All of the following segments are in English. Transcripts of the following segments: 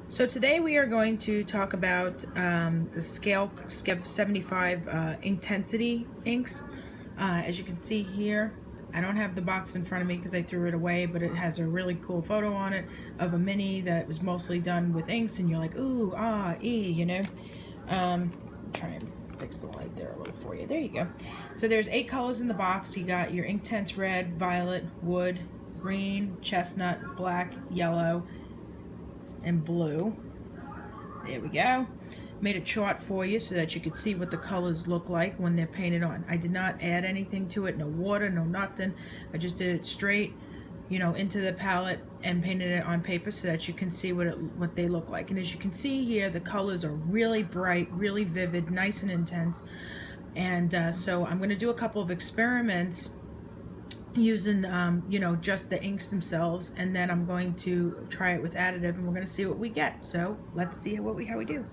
So today we are going to talk about the Scale 75 Inktensity Inks. As you can see here, I don't have the box in front of me because I threw it away, but it has a really cool photo on it of a mini that was mostly done with inks, and you're like, ooh, ah, you know. Try and fix the light there a little for you. There you go. So there's 8 colors in the box. You got your Inktense red, violet, wood, green, chestnut, black, yellow, and blue. There we go. Made a chart for you so that you could see what the colors look like when they're painted on. I did not add anything to it, no water, no nothing. I just did it straight, you know, into the palette and painted it on paper so that you can see what they look like. And as you can see here, the colors are really bright, really vivid, nice and intense. And so I'm going to do a couple of experiments using you know, just the inks themselves, and then I'm going to try it with additive, and we're going to see what we get. So let's see how we do.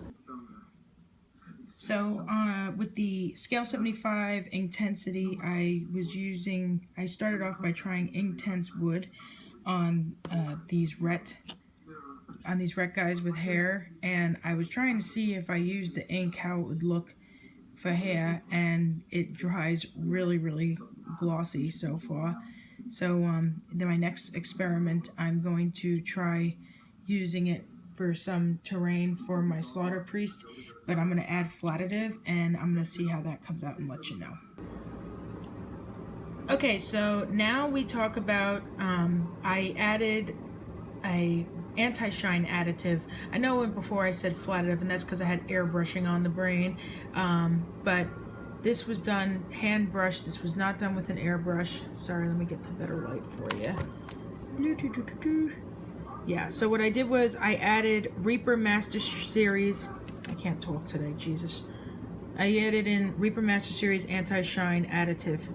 So with the Scale 75 Inktensity, I started off by trying Inktense wood on these ret guys with hair, and I was trying to see if I used the ink how it would look for hair, and it dries really glossy so far. So then my next experiment, I'm going to try using it for some terrain for my slaughterpriest, but I'm going to add flatitive, and I'm going to see how that comes out and let you know. Okay, so now we talk about I added a anti-shine additive. I know before I said flatitive, and that's because I had airbrushing on the brain, but this was done hand brushed. This was not done with an airbrush. Sorry, let me get to better light for you. Yeah, so what I did was I added Reaper Master Series. I can't talk today, Jesus. I added in Reaper Master Series anti-shine additive.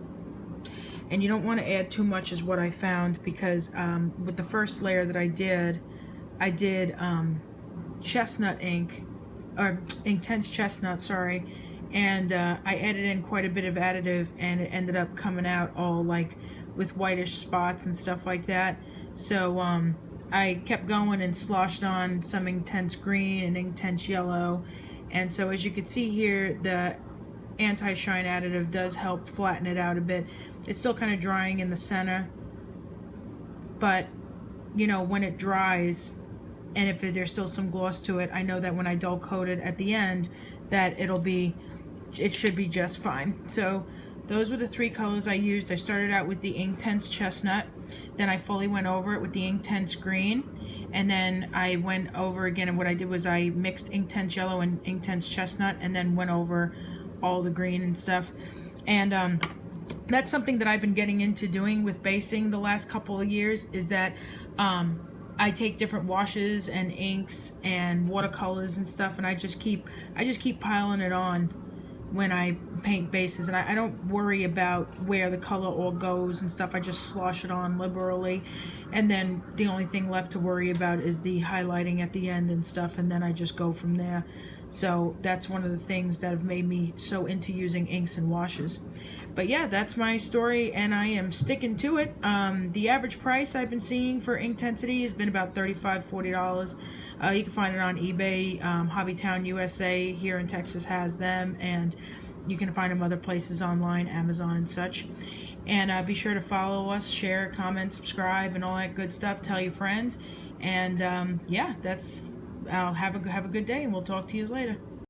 And you don't want to add too much is what I found, because with the first layer that I did chestnut ink, or Inktense chestnut, sorry, and I added in quite a bit of additive, and it ended up coming out all like with whitish spots and stuff like that. So I kept going and sloshed on some Inktense green and Inktense yellow, and so as you can see here, the anti-shine additive does help flatten it out a bit. It's still kind of drying in the center, but you know, when it dries, and if there's still some gloss to it, I know that when I dull coat it at the end, that it should be just fine. So those were the 3 colors I used. I started out with the Inktense chestnut, then I fully went over it with the Inktense green, and then I went over again, and what I did was I mixed Inktense yellow and Inktense chestnut, and then went over all the green and stuff. And that's something that I've been getting into doing with basing the last couple of years, is that I take different washes and inks and watercolors and stuff, and I just keep piling it on when I paint bases, and I don't worry about where the color all goes and stuff. I just slosh it on liberally, and then the only thing left to worry about is the highlighting at the end and stuff, and then I just go from there. So that's one of the things that have made me so into using inks and washes. But yeah, that's my story, and I am sticking to it. The average price I've been seeing for Inktensity has been about $35, $40. You can find it on eBay. Hobbytown USA here in Texas has them, and you can find them other places online, Amazon and such. And be sure to follow us, share, comment, subscribe, and all that good stuff. Tell your friends. And yeah, have a good day, and we'll talk to you later.